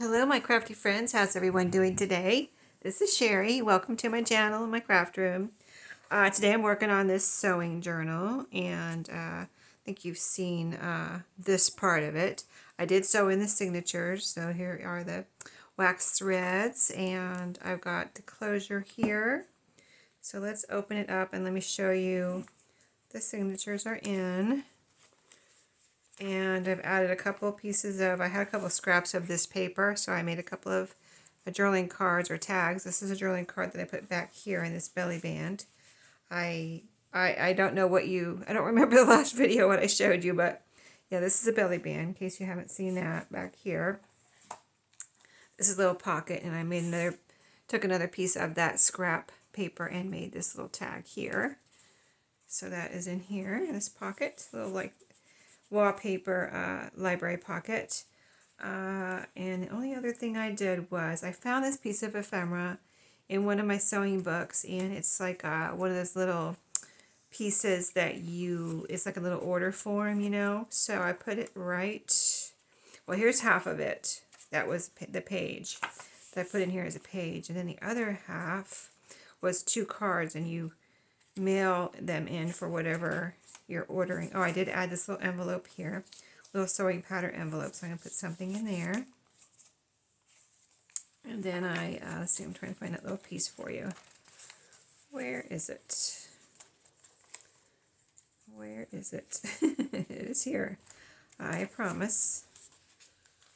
Hello my crafty friends, how's everyone doing today? This is Sheree. Welcome to my channel, my craft room. Today I'm working on this sewing journal and I think you've seen this part of it. I did sew in the signatures, so here are the wax threads and I've got the closure here. So let's open it up and let me show you the signatures are in. And I've added a couple of pieces of, I had a couple of scraps of this paper, so I made a couple of journaling cards or tags. This is a journaling card that I put back here in this belly band. I don't know what I don't remember the last video what I showed you, but yeah, this is a belly band, in case you haven't seen that back here. This is a little pocket, and I made took another piece of that scrap paper and made this little tag here. So that is in here, in this pocket, little like wallpaper library pocket. And the only other thing I did was I found this piece of ephemera in one of my sewing books, and it's like one of those little pieces that it's like a little order form, you know. So I put it right, well, here's half of it. That was the page that I put in here as a page, and then the other half was 2 cards, and you mail them in for whatever you're ordering. Oh, I did add this little envelope here, little sewing pattern envelope, so I'm going to put something in there. And then let's see, I'm trying to find that little piece for you. Where is it? Where is it? It is here. I promise.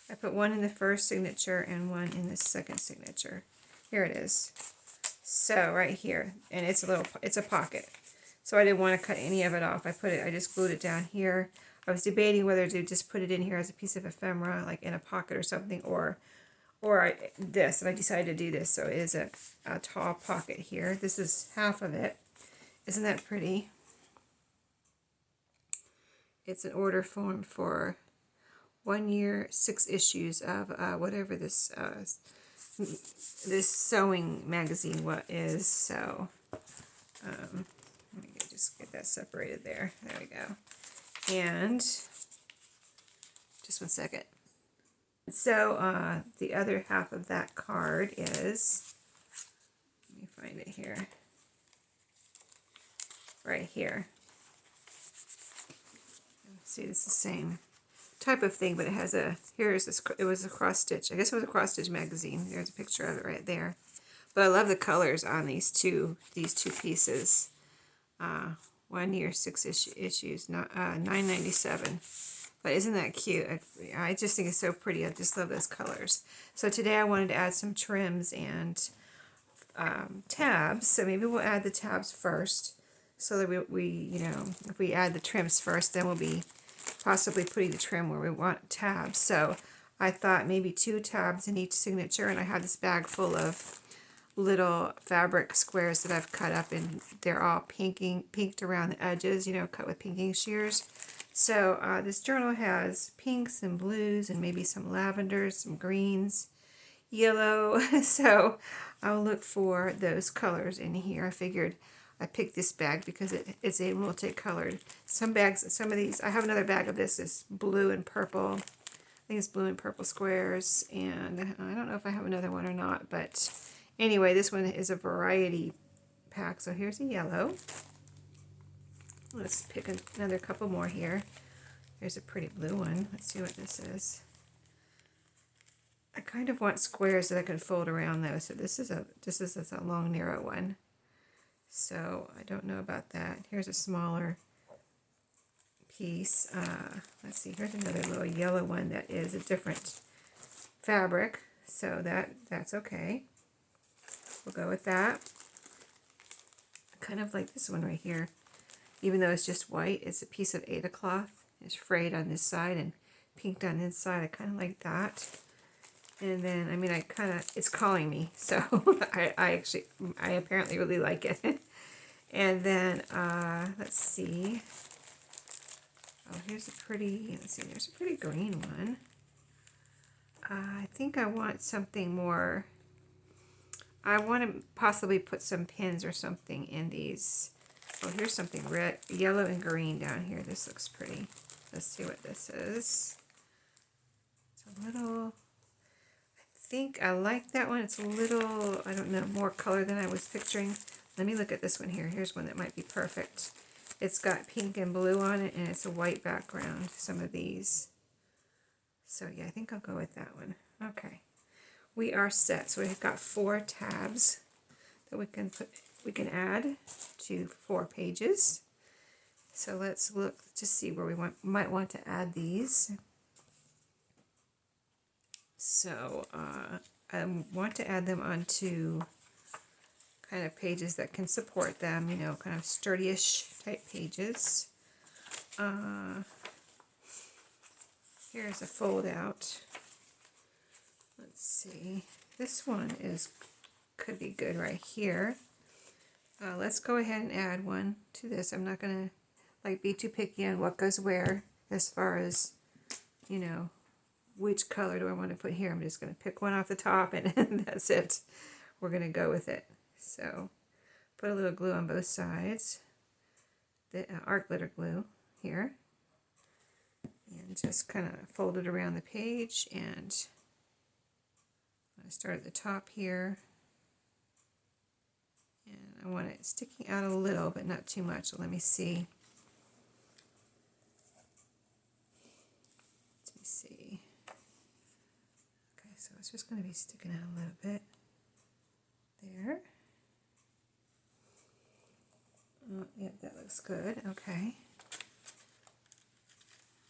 I put one in the first signature and one in the second signature. Here it is. So right here, and it's a pocket. So I didn't want to cut any of it off. I just glued it down here. I was debating whether to just put it in here as a piece of ephemera, like in a pocket or something, or this, and I decided to do this. So it is a tall pocket here. This is half of it. Isn't that pretty? It's an order form for 1 year, 6 issues of whatever this sewing magazine is. So let me just get that separated there. There we go. And just 1 second. So the other half of that card is, let me find it here, right here. See, it's the same type of thing, but it has it was a cross stitch. I guess it was a cross stitch magazine. There's a picture of it right there. But I love the colors on these two pieces. 1 year, 6 issues, not $9.97. But isn't that cute? I just think it's so pretty. I just love those colors. So today I wanted to add some trims and tabs. So maybe we'll add the tabs first, so that we you know, if we add the trims first, then we'll be possibly putting the trim where we want tabs. So I thought maybe 2 tabs in each signature, and I had this bag full of little fabric squares that I've cut up, and they're all pinked around the edges, you know, cut with pinking shears. So this journal has pinks and blues and maybe some lavenders, some greens, yellow. So I'll look for those colors in here. I figured I picked this bag because it's a multicolored. Some of these, I have another bag of this, is blue and purple. I think it's blue and purple squares, and I don't know if I have another one or not, but anyway, this one is a variety pack. So here's a yellow. Let's pick another couple more here. There's a pretty blue one. Let's see what this is. I kind of want squares that I can fold around though. So this is a long narrow one. So I don't know about that. Here's a smaller piece. Let's see. Here's another little yellow one that is a different fabric. So that's okay. We'll go with that. Kind of like this one right here. Even though it's just white, it's a piece of Aida cloth. It's frayed on this side and pinked on this side. I kind of like that. And then, I mean, it's calling me. So I apparently really like it. And then, let's see. Oh, here's a pretty, let's see, there's a pretty green one. I think I want something more. I want to possibly put some pins or something in these. Oh, here's something red, yellow and green down here. This looks pretty. Let's see what this is. It's a little, I think I like that one. It's a little, I don't know, more color than I was picturing. Let me look at this one here. Here's one that might be perfect. It's got pink and blue on it, and it's a white background, some of these. So yeah, I think I'll go with that one. Okay, we are set. So we've got 4 tabs that we can add to 4 pages. So let's look to see where we might want to add these. So I want to add them onto kind of pages that can support them, you know, kind of sturdy-ish type pages. Here's a fold out. Let's see. This one could be good right here. Let's go ahead and add one to this. I'm not going to be too picky on what goes where as far as, you know, which color do I want to put here. I'm just going to pick one off the top and that's it. We're going to go with it. So put a little glue on both sides, the art glitter glue here, and just kind of fold it around the page. And I start at the top here, and I want it sticking out a little but not too much. So let me see. Okay, so it's just going to be sticking out a little bit there. Oh, yeah, that looks good. Okay.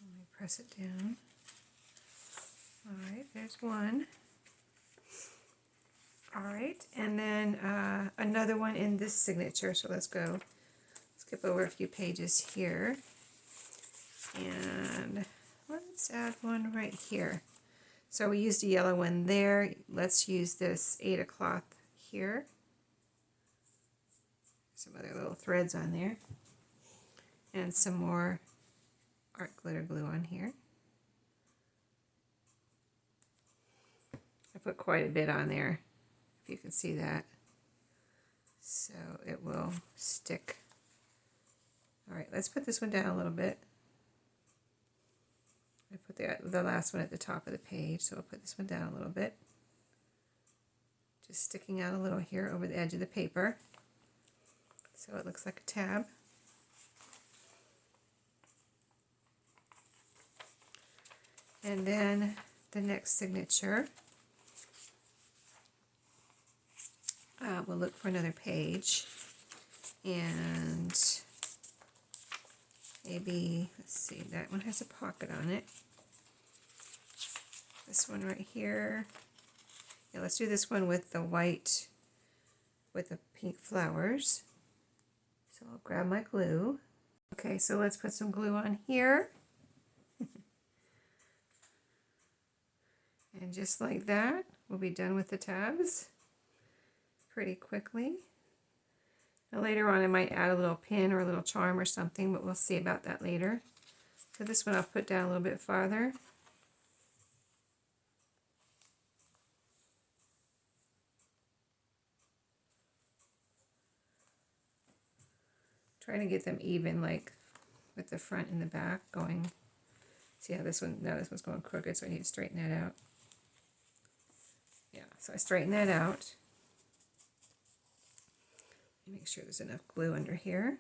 Let me press it down. All right, there's one. All right, and then another one in this signature. So let's go skip over a few pages here. And let's add one right here. So we used a yellow one there. Let's use this 8 o'clock here. Some other little threads on there. And some more art glitter glue on here. I put quite a bit on there, if you can see that. So it will stick. All right, let's put this one down a little bit. I put the last one at the top of the page, so I'll put this one down a little bit. Just sticking out a little here over the edge of the paper. So it looks like a tab. And then the next signature, we'll look for another page. And maybe, let's see, that one has a pocket on it. This one right here. Yeah, let's do this one with the white, with the pink flowers. So I'll grab my glue. Okay, so let's put some glue on here. And just like that, we'll be done with the tabs pretty quickly. Now later on I might add a little pin or a little charm or something, but we'll see about that later. So this one I'll put down a little bit farther. Trying to get them even, like with the front and the back going. See how this one, now this one's going crooked, so I need to straighten that out. Yeah, so I straighten that out. Make sure there's enough glue under here.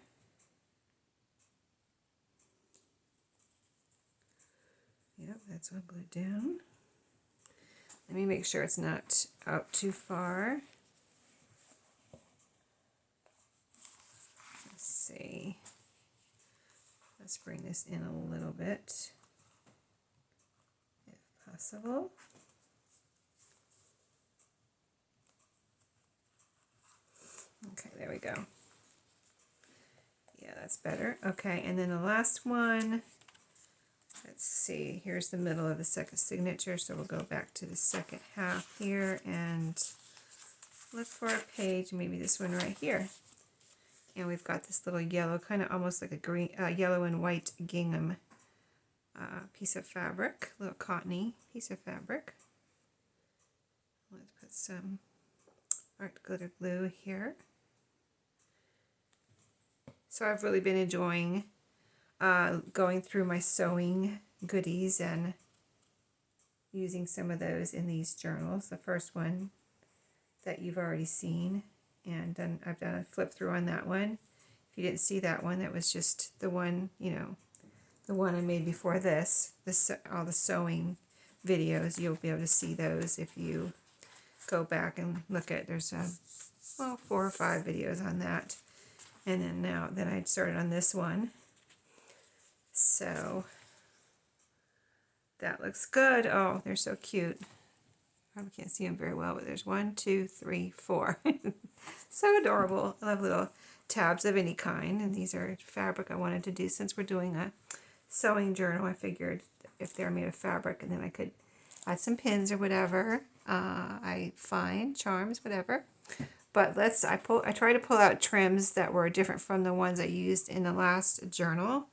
Yep, that's all glued down. Let me make sure it's not out too far. Let's see. Let's bring this in a little bit, if possible. Okay, there we go. Yeah, that's better. Okay, and then the last one, let's see, here's the middle of the second signature, so we'll go back to the second half here and look for a page, maybe this one right here. And we've got this little yellow, kind of almost like a green, yellow and white gingham piece of fabric, a little cottony piece of fabric. Let's put some art glitter glue here. So I've really been enjoying going through my sewing goodies, and using some of those in these journals. The first one that you've already seen, and then I've done a flip through on that one. If you didn't see that one, that was just the one, you know, the one I made before this all the sewing videos. You'll be able to see those if you go back and look at, there's well, 4 or 5 videos on that. And then I started on this one. So that looks good. Oh, they're so cute. Probably can't see them very well, but there's 1, 2, 3, 4. So adorable. I love little tabs of any kind, and these are fabric I wanted to do since we're doing a sewing journal. I figured if they're made of fabric, and then I could add some pins or whatever I find, charms, whatever. But I try to pull out trims that were different from the ones I used in the last journal,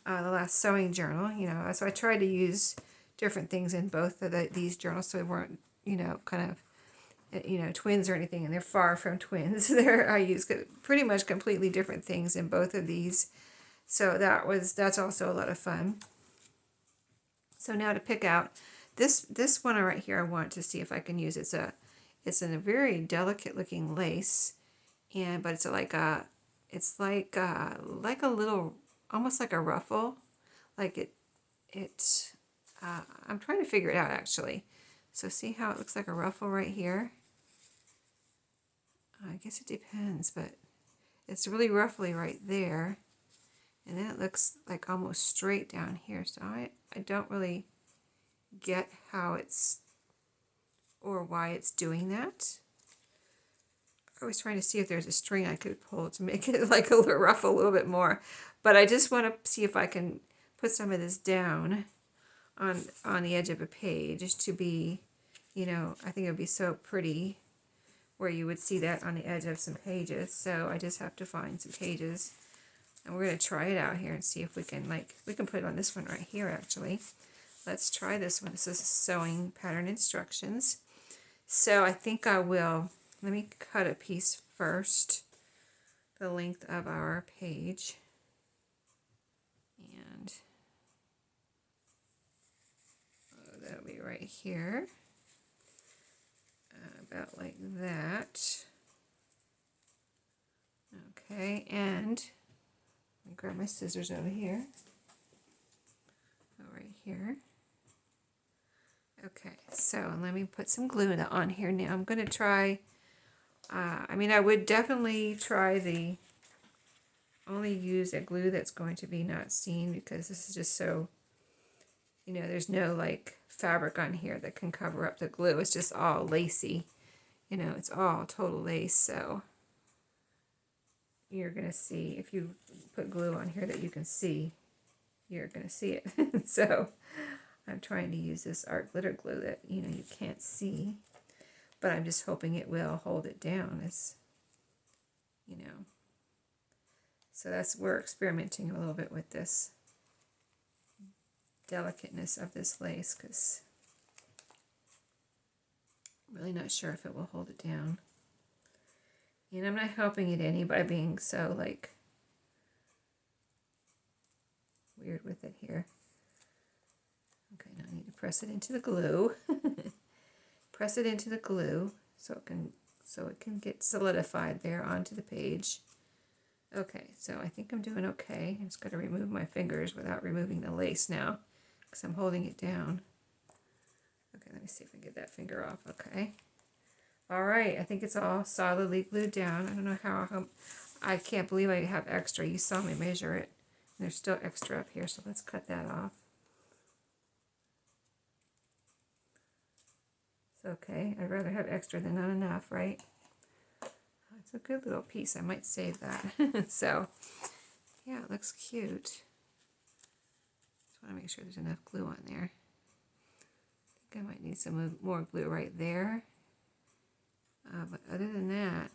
the last sewing journal. You know, so I tried to use different things in both of these journals, so they weren't, you know, kind of, you know, twins or anything, and they're far from twins. I use pretty much completely different things in both of these. So that's also a lot of fun. So now to pick out this one right here, I want to see if I can use. It's in a very delicate looking lace, but it's like a little, almost like a ruffle, like I'm trying to figure it out actually. So see how it looks like a ruffle right here? I guess it depends, but it's really ruffly right there. And then it looks like almost straight down here. So I don't really get how it's, or why it's doing that. I was trying to see if there's a string I could pull to make it like a little ruffle a little bit more. But I just want to see if I can put some of this down on the edge of a page to be, you know, I think it would be so pretty where you would see that on the edge of some pages. So I just have to find some pages. And we're going to try it out here and see if we can, we can put it on this one right here actually. Let's try this one. This is sewing pattern instructions. So I think I will, let me cut a piece first, the length of our page. And that'll be right here. About like that. Okay, and let me grab my scissors over here. Right here. Okay, so let me put some glue on here now. I'm going to try, I mean, I would definitely try only use a glue that's going to be not seen, because this is just so, you know, there's no like fabric on here that can cover up the glue. It's just all lacy, you know, it's all total lace. So you're going to see, if you put glue on here that you can see, you're going to see it. So I'm trying to use this art glitter glue that, you know, you can't see, but I'm just hoping it will hold it down, as you know. So we're experimenting a little bit with this delicateness of this lace, because I'm really not sure if it will hold it down. And I'm not helping it any by being so like weird with it here. Okay, now I need to press it into the glue. Press it into the glue so it can get solidified there onto the page. Okay, so I think I'm doing okay. I'm just going to remove my fingers without removing the lace now, because I'm holding it down. Okay, let me see if I can get that finger off. Okay. All right, I think it's all solidly glued down. I don't know how I can't believe I have extra. You saw me measure it. There's still extra up here, so let's cut that off. It's okay. I'd rather have extra than not enough, right? It's a good little piece. I might save that. So, yeah, it looks cute. Just want to make sure there's enough glue on there. I think I might need some more glue right there. But other than that,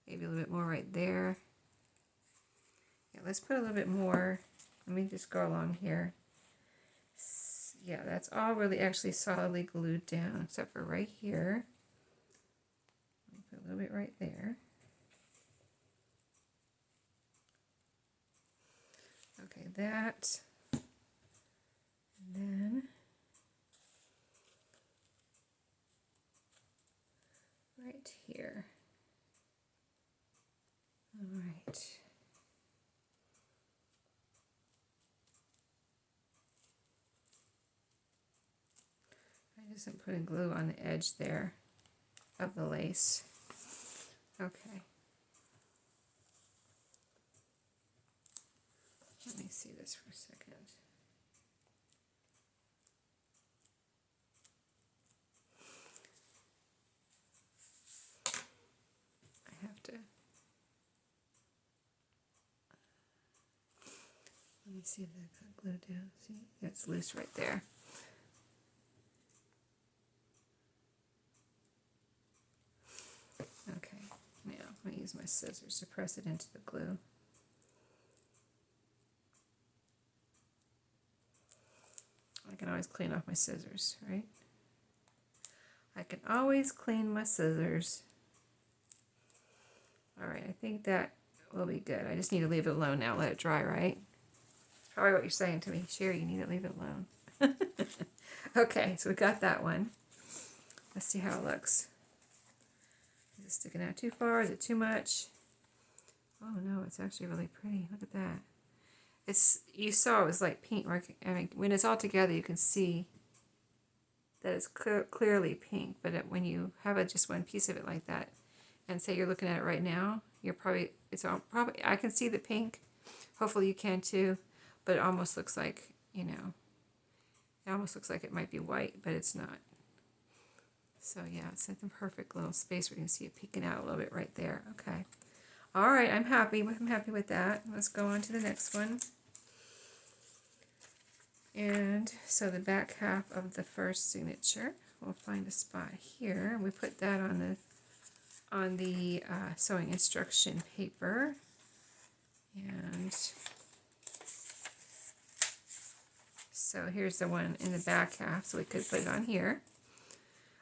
maybe a little bit more right there. Yeah, let's put a little bit more. Let me just go along here. Yeah, that's all really actually solidly glued down, except for right here. Put a little bit right there. Okay, that. And then right here. All right. I just am putting glue on the edge there of the lace. Okay. Let me see this for a second. I have to, let me see if I got glue down. See, it's loose right there. Okay, now I'm going to use my scissors to press it into the glue. I can always clean off my scissors, right? I can always clean my scissors. All right, I think that will be good. I just need to leave it alone now, let it dry, right? Probably what you're saying to me, Sheree, you need to leave it alone. Okay, so we got that one. Let's see how it looks. Is it sticking out too far? Is it too much? Oh no, it's actually really pretty. Look at that. It's, you saw it was like pink. I mean, when it's all together, you can see that it's clearly pink. But when you have just one piece of it like that, and say you're looking at it right now, you're probably, it's all probably, I can see the pink. Hopefully you can too. But it almost looks like, you know, it almost looks like it might be white, but it's not. So yeah, it's in the perfect little space where you can see it peeking out a little bit right there. Okay. All right, I'm happy with that. Let's go on to the next one. And so the back half of the first signature, we'll find a spot here. We put that on the sewing instruction paper. And so here's the one in the back half, so we could put it on here.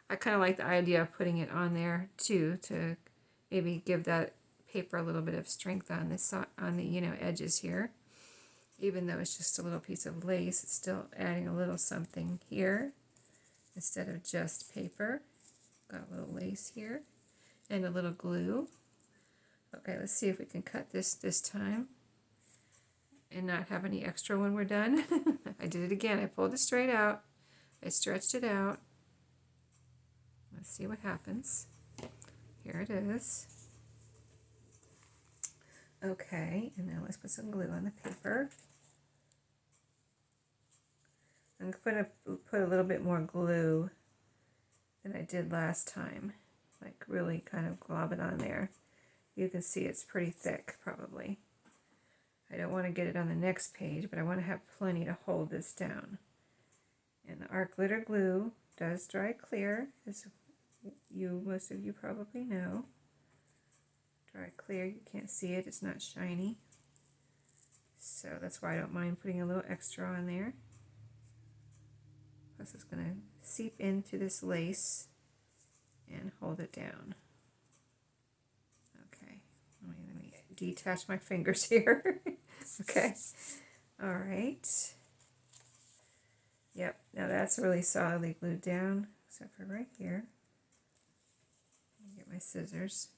I kind of like the idea of putting it on there too, to maybe give that paper a little bit of strength on this, on the, you know, edges here. Even though it's just a little piece of lace, it's still adding a little something here instead of just paper. Got a little lace here and a little glue. Okay, let's see if we can cut this time and not have any extra when we're done. I did it again. I pulled it straight out. I stretched it out. Let's see what happens. Here it is. Okay, and now let's put some glue on the paper. I'm going to put a little bit more glue than I did last time. Like really kind of glob it on there. You can see it's pretty thick probably. I don't want to get it on the next page, but I want to have plenty to hold this down. And the art glitter glue does dry clear, as most of you probably know. Dry clear, you can't see it, it's not shiny. So that's why I don't mind putting a little extra on there. Plus it's going to seep into this lace and hold it down. Okay, let me detach my fingers here. Okay, all right. Yep, now that's really solidly glued down, except for right here. Let me get my scissors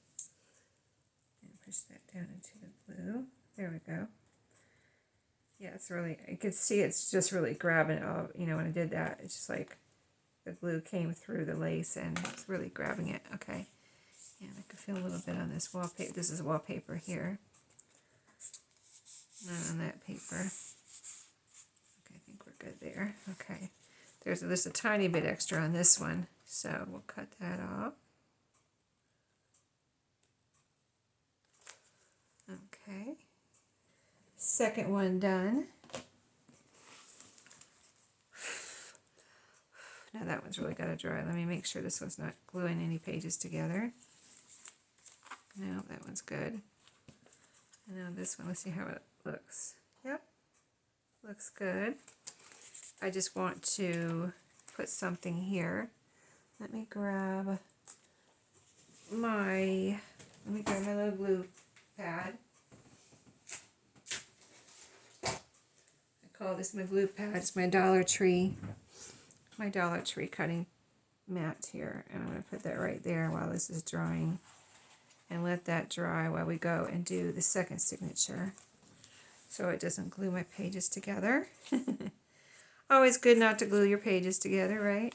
and push that down into the glue. There we go. Yeah, it's really, you can see it's just really grabbing it all. You know, when I did that, it's just like the glue came through the lace and it's really grabbing it. Okay, and I can feel a little bit on this wallpaper. This is wallpaper here. Not on that paper. Okay, I think we're good there. Okay, there's a tiny bit extra on this one, so we'll cut that off. Okay, second one done. Now that one's really got to dry. Let me make sure this one's not gluing any pages together. No, that one's good. And now this one, let's see how it looks. Yep, looks good. I just want to put something here. Let me grab my little glue pad. I call this my glue pad. It's my Dollar Tree cutting mat here, and I'm going to put that right there while this is drying, and let that dry while we go and do the second signature, so it doesn't glue my pages together. Always good not to glue your pages together, right?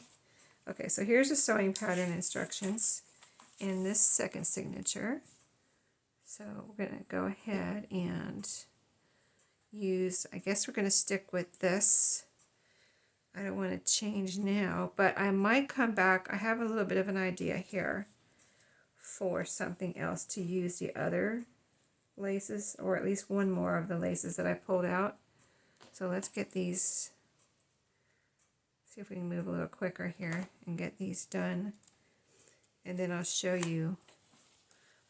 Okay, so here's the sewing pattern instructions in this second signature. So we're going to go ahead and use, I guess we're going to stick with this. I don't want to change now, but I might come back. I have a little bit of an idea here for something else to use the other laces, or at least one more of the laces that I pulled out. So let's get these, see if we can move a little quicker here and get these done. And then I'll show you,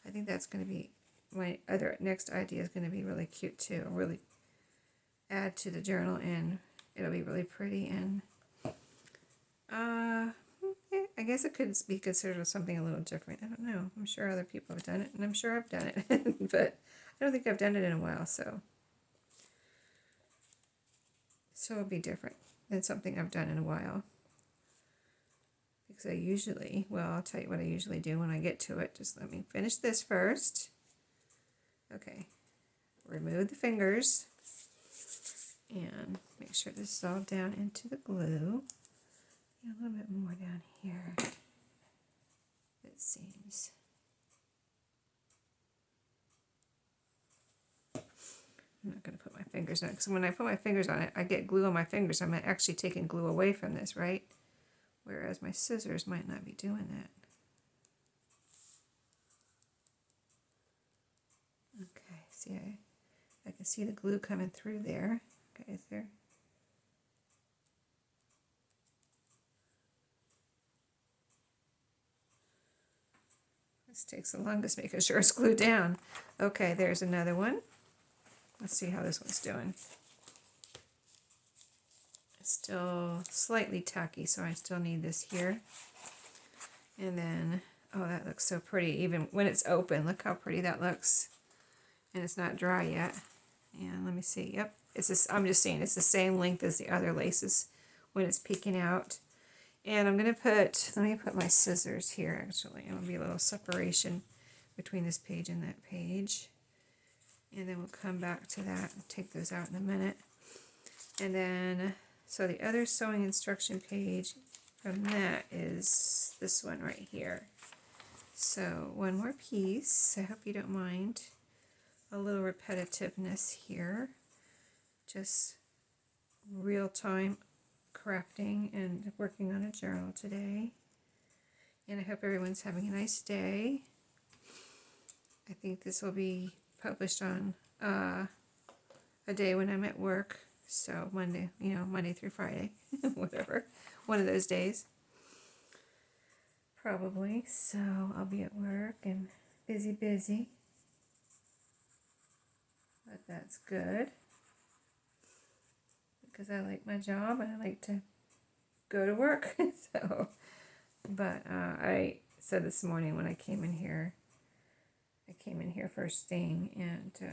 I think that's going to be, my other next idea is going to be really cute too. I'll really add to the journal, and it'll be really pretty. And I guess it could be considered something a little different. I don't know. I'm sure other people have done it, and I'm sure I've done it, but I don't think I've done it in a while, so it'll be different than something I've done in a while. Because I usually, well, I'll tell you what I usually do when I get to it. Just let me finish this first. Okay, remove the fingers and make sure this is all down into the glue. A little bit more down here, it seems. I'm not going to put my fingers on it, because when I put my fingers on it, I get glue on my fingers. I'm actually taking glue away from this, right? Whereas my scissors might not be doing that. Okay, see, I can see the glue coming through there. Okay, is there? This takes the longest, making sure it's glued down. Okay, there's another one. Let's see how this one's doing. It's still slightly tacky, so I still need this here. And then, oh, that looks so pretty. Even when it's open, look how pretty that looks. And it's not dry yet. And let me see. Yep, it's just, I'm just seeing it's the same length as the other laces when it's peeking out. And I'm going to put, let me put my scissors here actually. It'll be a little separation between this page and that page. And then we'll come back to that and take those out in a minute. And then, so the other sewing instruction page from that is this one right here. So one more piece. I hope you don't mind a little repetitiveness here. Just real time crafting and working on a journal today. And I hope everyone's having a nice day. I think this will be published on a day when I'm at work. So Monday, you know, Monday through Friday, whatever, one of those days, probably. So I'll be at work and busy, but that's good because I like my job and I like to go to work. So, but I said this morning when I came in here first thing, and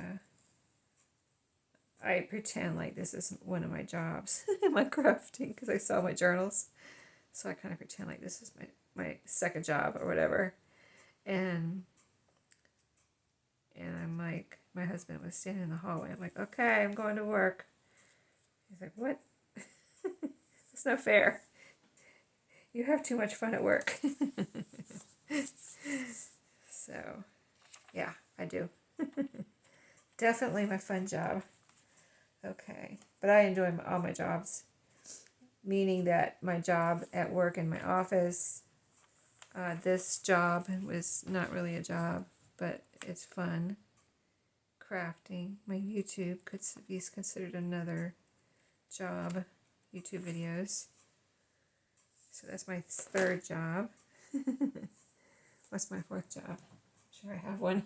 I pretend like this is one of my jobs, my crafting, because I saw my journals. So I kind of pretend like this is my second job or whatever. And I'm like, my husband was standing in the hallway. I'm like, okay, I'm going to work. He's like, what? It's not fair. You have too much fun at work. So, yeah, I do. Definitely my fun job. Okay, but I enjoy all my jobs, meaning that my job at work in my office, this job was not really a job, but it's fun. Crafting, my YouTube could be considered another job, YouTube videos. So that's my third job. What's my fourth job? I'm sure I have one.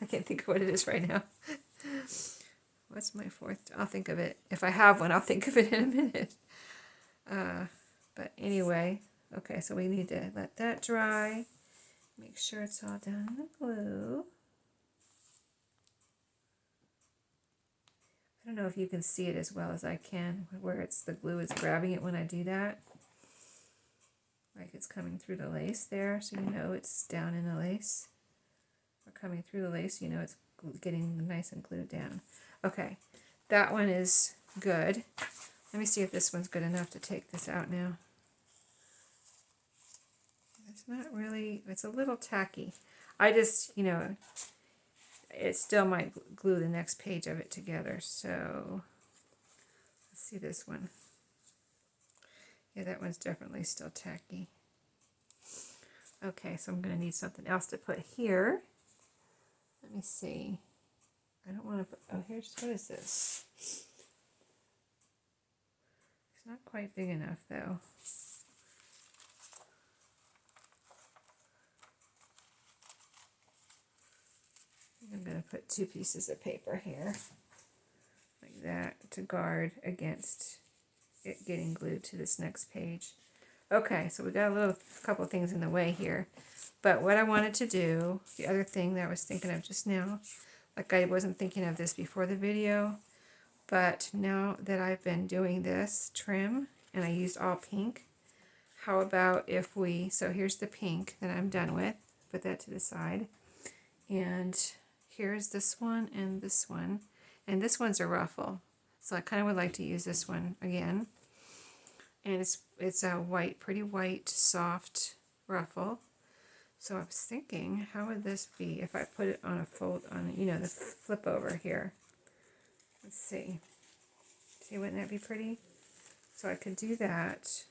I can't think of what it is right now. What's my fourth? I'll think of it. If I have one, I'll think of it in a minute. But anyway, okay, so we need to let that dry. Make sure it's all down in the glue. I don't know if you can see it as well as I can, where it's the glue is grabbing it when I do that. like it's coming through the lace there, so you know it's down in the lace. Or coming through the lace, you know it's getting nice and glued down. Okay, that one is good. Let me see if this one's good enough to take this out now. It's not really, it's a little tacky. I just, you know, it still might glue the next page of it together. So let's see this one. Yeah, that one's definitely still tacky. Okay, so I'm going to need something else to put here. Let me see. I don't want to put, oh, here's, what is this? It's not quite big enough though. I'm going to put 2 pieces of paper here, like that, to guard against it getting glued to this next page. Okay, so we got a couple of things in the way here. But what I wanted to do, the other thing that I was thinking of just now, like I wasn't thinking of this before the video, but now that I've been doing this trim, and I used all pink, how about if we, so here's the pink that I'm done with, put that to the side, and here's this one, and this one's a ruffle, so I kind of would like to use this one again, and it's a white, pretty white, soft ruffle. So I was thinking, how would this be if I put it on a fold, on, you know, the flip over here. Let's see. See, wouldn't that be pretty? So I could do that.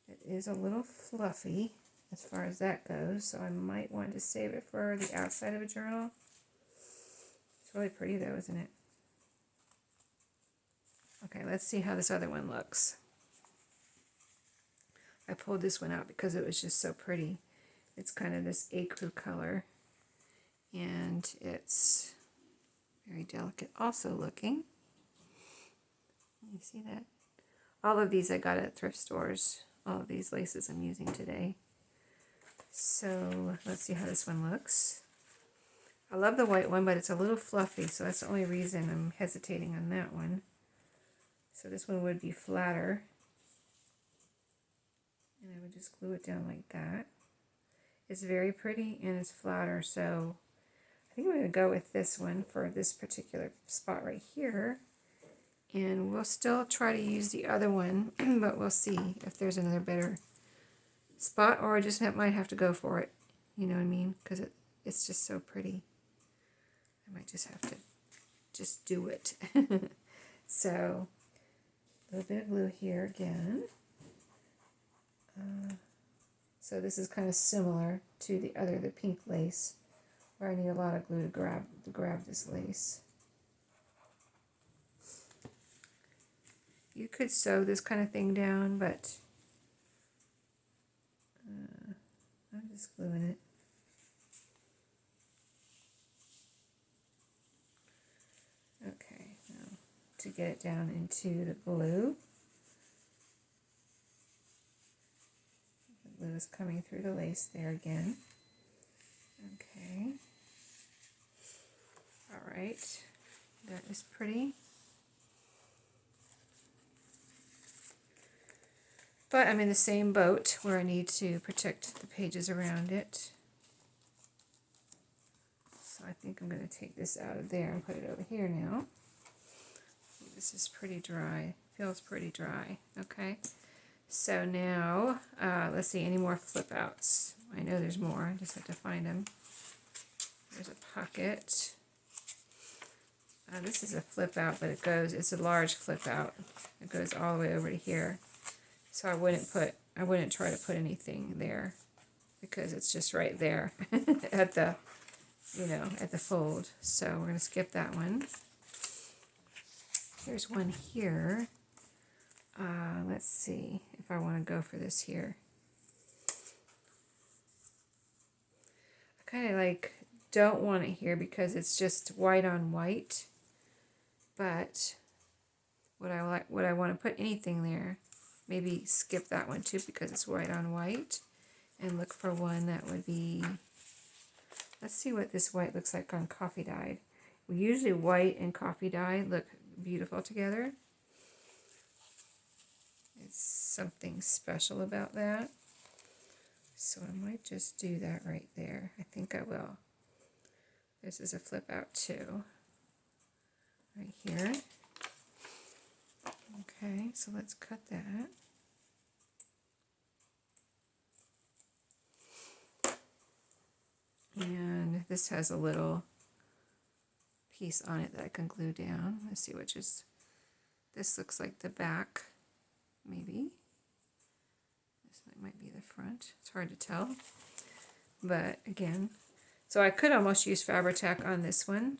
It is a little fluffy as far as that goes, so I might want to save it for the outside of a journal. It's really pretty though, isn't it? Okay, let's see how this other one looks. I pulled this one out because it was just so pretty. It's kind of this ecru color, and it's very delicate also looking. You see that? All of these I got at thrift stores. All of these laces I'm using today. So let's see how this one looks. I love the white one, but it's a little fluffy, so that's the only reason I'm hesitating on that one. So this one would be flatter. And I would just glue it down like that. It's very pretty and it's flatter, so I think I'm going to go with this one for this particular spot right here. And we'll still try to use the other one, but we'll see if there's another better spot, or I just might have to go for it. You know what I mean? Because it's just so pretty. I might just have to just do it. So, a little bit of glue here again. So this is kind of similar to the pink lace, where I need a lot of glue to grab this lace. You could sew this kind of thing down, but I'm just gluing it. Okay, now to get it down into the glue. The glue is coming through the lace there again. Okay. All right, that is pretty. But I'm in the same boat where I need to protect the pages around it. So I think I'm going to take this out of there and put it over here now. This is pretty dry. Feels pretty dry. Okay. So now, let's see, any more flip outs? I know there's more. I just have to find them. There's a pocket. This is a flip out, but it's a large flip out. It goes all the way over to here. So I wouldn't try to put anything there because it's just right there at the, at the fold. So we're going to skip that one. Here's one here. Let's see if I want to go for this here. I kind of don't want it here because it's just white on white. But would I want to put anything there? Maybe skip that one too because it's white on white, and look for one that would be, let's see what this white looks like on coffee dyed. Usually white and coffee dyed look beautiful together. It's something special about that. So I might just do that right there. I think I will. This is a flip out too. Right here. Okay, so let's cut that. And this has a little piece on it that I can glue down. Let's see which is, this looks like the back, maybe. This might be the front. It's hard to tell. But again, so I could almost use Fabri-Tac on this one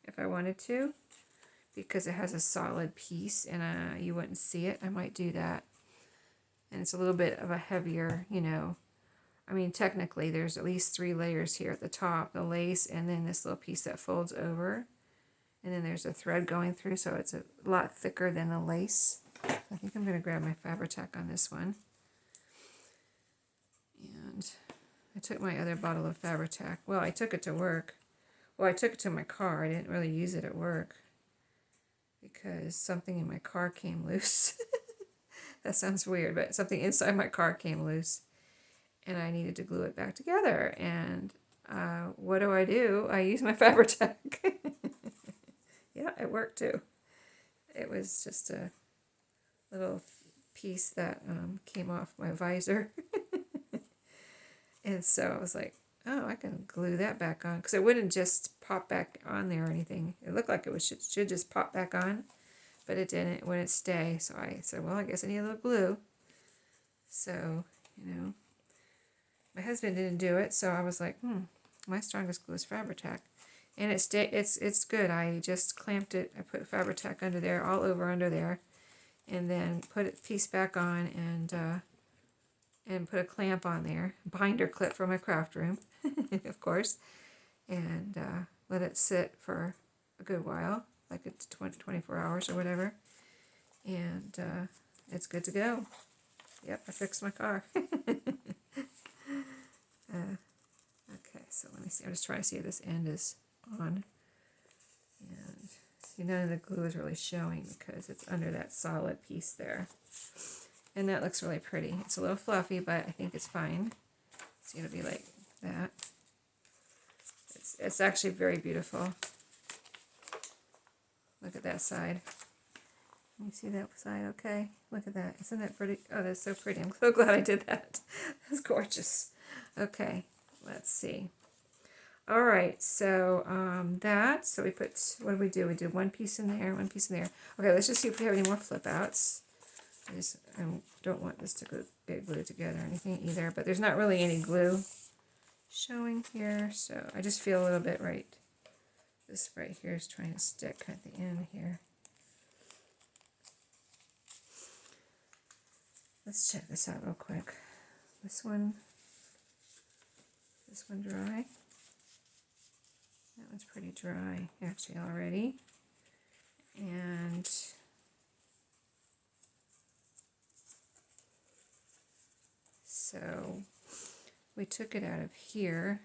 if I wanted to, because it has a solid piece and you wouldn't see it. I might do that. And it's a little bit of a heavier, you know, I mean, technically there's at least 3 layers here at the top, the lace, and then this little piece that folds over. And then there's a thread going through, so it's a lot thicker than the lace. I think I'm going to grab my Fabri-Tac on this one. And I took my other bottle of Fabri-Tac. Well, I took it to work. Well, I took it to my car. I didn't really use it at work because something in my car came loose. That sounds weird, but something inside my car came loose. And I needed to glue it back together. And what do? I use my Fabri-Tac. Yeah, it worked too. It was just a little piece that came off my visor. And so I was like, oh, I can glue that back on. Because it wouldn't just pop back on there or anything. It looked like it should just pop back on. But it didn't. It wouldn't stay. So I said, well, I guess I need a little glue. So, you know. My husband didn't do it, so I was like, my strongest glue is Fabri-Tac. And it's good. I just clamped it. I put Fabri-Tac under there, all over under there, and then put a piece back on and put a clamp on there, binder clip for my craft room, of course, and let it sit for a good while, like it's 24 hours or whatever, and it's good to go. Yep, I fixed my car. Okay, so let me see. I'm just trying to see if this end is on. And see, none of the glue is really showing because it's under that solid piece there. And that looks really pretty. It's a little fluffy, but I think it's fine. See, it'll be like that. It's actually very beautiful. Look at that side. Can you see that side okay? Look at that. Isn't that pretty? Oh, that's so pretty. I'm so glad I did that. That's gorgeous. Okay, let's see. All right, so so we put, what did we do? We did one piece in there, one piece in there. Okay, let's just see if we have any more flip outs. I don't want this to get glued together or anything either, but there's not really any glue showing here, so I just feel a little bit right. This right here is trying to stick at the end here. Let's check this out real quick. This one dry. That one's pretty dry actually already. And so we took it out of here,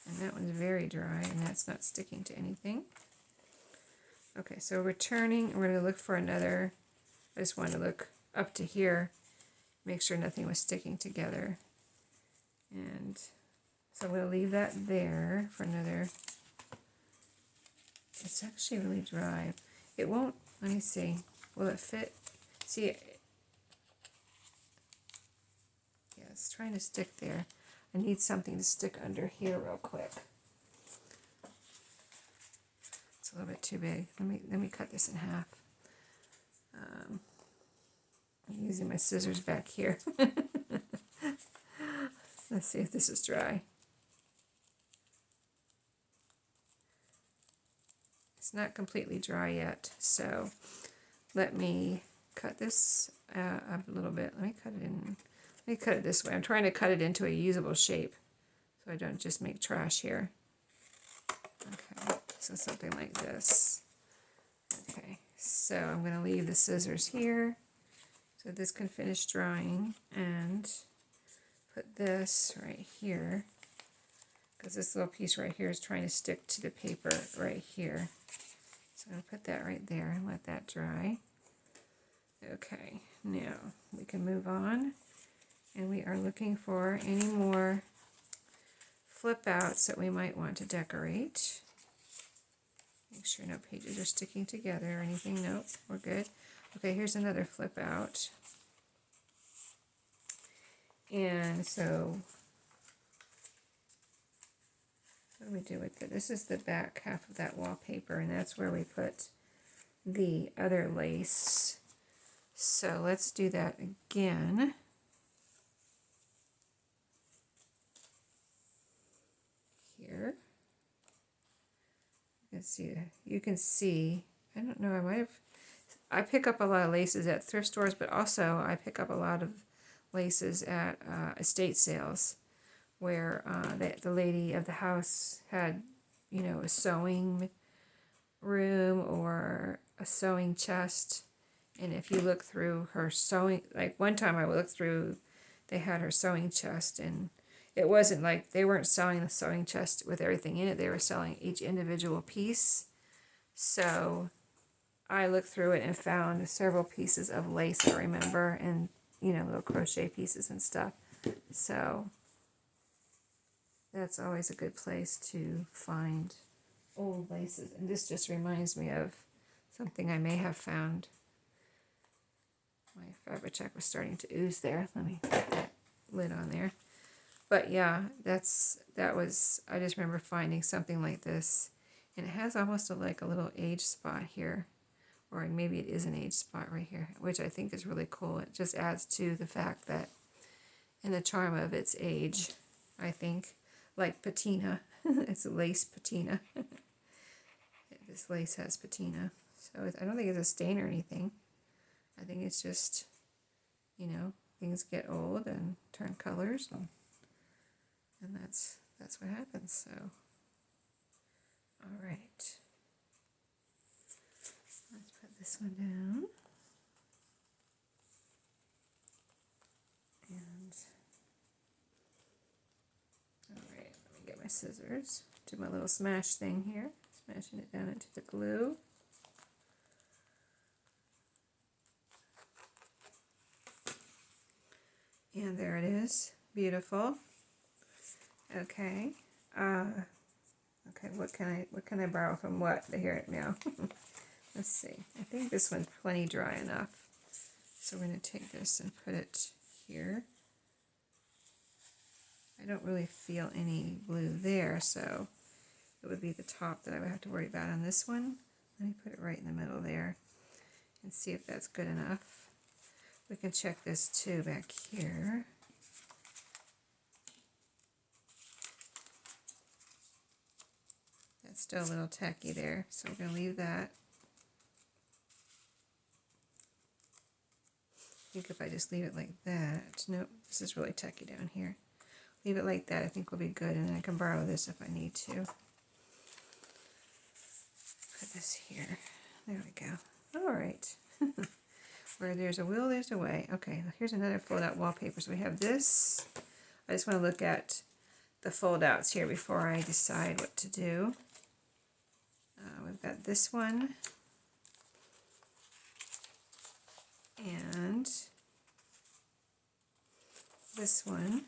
and that one's very dry, and that's not sticking to anything. Okay, so returning, we're going to look for another. I just wanted to look up to here, make sure nothing was sticking together. And so we'll leave that there for another. It's actually really dry. It won't, let me see, will it fit? See, yeah, it's trying to stick there. I need something to stick under here real quick. It's a little bit too big. Let me cut this in half. I'm using my scissors back here. Let's see if this is dry. It's not completely dry yet, so let me cut this up a little bit. Let me cut it in. Let me cut it this way. I'm trying to cut it into a usable shape so I don't just make trash here. Okay, so something like this. Okay, so I'm going to leave the scissors here so this can finish drying, and put this right here because this little piece right here is trying to stick to the paper right here. So I'm going to put that right there and let that dry. Okay, now we can move on And we are looking for any more flip outs that we might want to decorate. Make sure no pages are sticking together or anything. Nope, we're good. Okay, here's another flip out. And so, what do we do with it? This is the back half of that wallpaper, and that's where we put the other lace. So let's do that again. Here. You can see, I don't know, I pick up a lot of laces at thrift stores, but also I pick up a lot of laces at estate sales, where the lady of the house had, you know, a sewing room or a sewing chest. And if you look through her sewing, like one time I looked through, they had her sewing chest, and it wasn't like they weren't selling the sewing chest with everything in it. They were selling each individual piece. So I looked through it and found several pieces of lace, I remember, and, you know, little crochet pieces and stuff. So that's always a good place to find old laces. And this just reminds me of something I may have found. My fabric check was starting to ooze there. Let me put that lid on there. But yeah, I just remember finding something like this. And it has almost like a little age spot here. Or maybe it is an age spot right here, which I think is really cool. It just adds to the fact that, and the charm of its age, I think. Like patina. It's a lace patina. This lace has patina. So I don't think it's a stain or anything. I think it's just, you know, things get old and turn colors, and that's what happens. So, all right, let's put this one down, and all right, let me get my scissors. Do my little smash thing here, smashing it down into the glue. And there it is, beautiful. Okay, okay. What can I borrow from what to hear it now? Let's see. I think this one's plenty dry enough. So we're going to take this and put it here. I don't really feel any glue there, so it would be the top that I would have to worry about on this one. Let me put it right in the middle there and see if that's good enough. We can check this too back here. That's still a little tacky there, so we're going to leave that. I think if I just leave it like that, nope, this is really tacky down here. Leave it like that, I think will be good, and then I can borrow this if I need to. Put this here. There we go. All right. Where there's a will, there's a way. Okay, here's another fold-out wallpaper. So we have this. I just want to look at the fold-outs here before I decide what to do. We've got this one. And this one.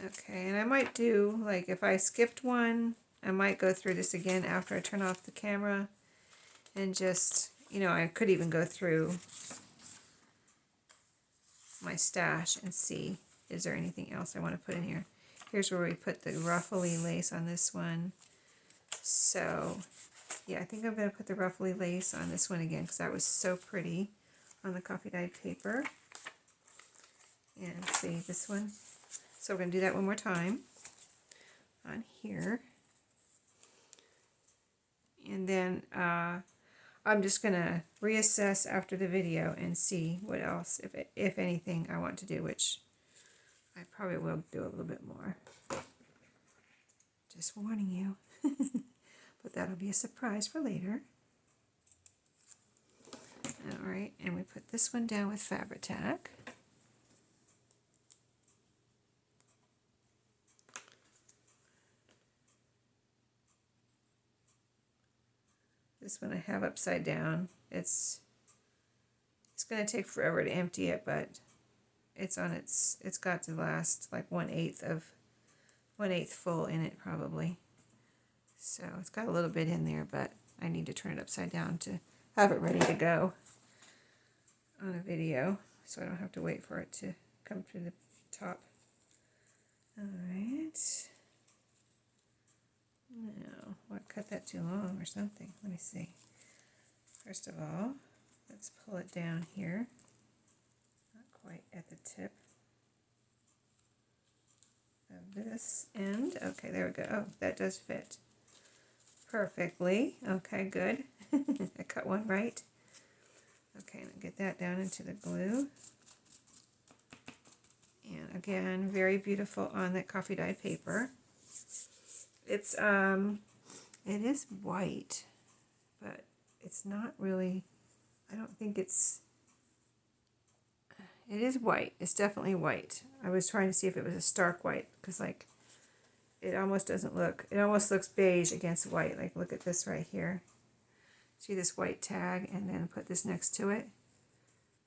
Okay, and I might do, like, if I skipped one, I might go through this again after I turn off the camera and just, you know, I could even go through my stash and see, is there anything else I want to put in here. Here's where we put the ruffly lace on this one. So, yeah, I think I'm going to put the ruffly lace on this one again because that was so pretty on the coffee dyed paper. And see this one. So we're going to do that one more time on here. And then I'm just going to reassess after the video and see what else, if anything, I want to do, which I probably will do a little bit more. Just warning you. But that'll be a surprise for later. Alright, and we put this one down with Fabri-Tac. This one I have upside down. It's It's going to take forever to empty it, but it's got to last like 1/8 full in it probably. So it's got a little bit in there, but I need to turn it upside down to have it ready to go on a video, so I don't have to wait for it to come to the top. Alright. No, I cut that too long or something. Let me see. First of all, let's pull it down here. Not quite at the tip of this end. Okay, there we go. Oh, that does fit perfectly. Okay, good. I cut one right. Okay, and get that down into the glue. And again, very beautiful on that coffee dyed paper. It is white, but it's not really, I don't think it is white. It's definitely white. I was trying to see if it was a stark white, because like, it almost doesn't look, it almost looks beige against white. Like, look at this right here. See this white tag, and then put this next to it.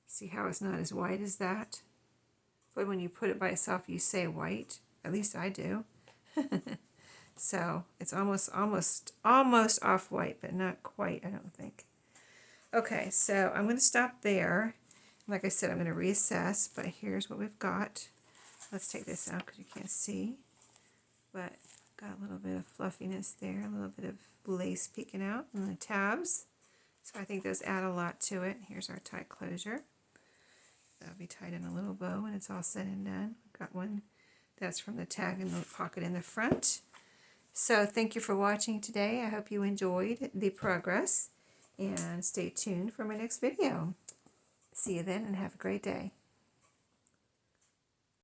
See how it's not as white as that? But when you put it by itself, you say white. At least I do. So it's almost off-white, but not quite, I don't think. Okay, so I'm going to stop there. Like I said, I'm going to reassess, but here's what we've got. Let's take this out because you can't see. But got a little bit of fluffiness there, a little bit of lace peeking out in the tabs. So I think those add a lot to it. Here's our tie closure. That'll be tied in a little bow when it's all said and done. Got one that's from the tag in the pocket in the front. So thank you for watching today. I hope you enjoyed the progress, and stay tuned for my next video. See you then, and have a great day.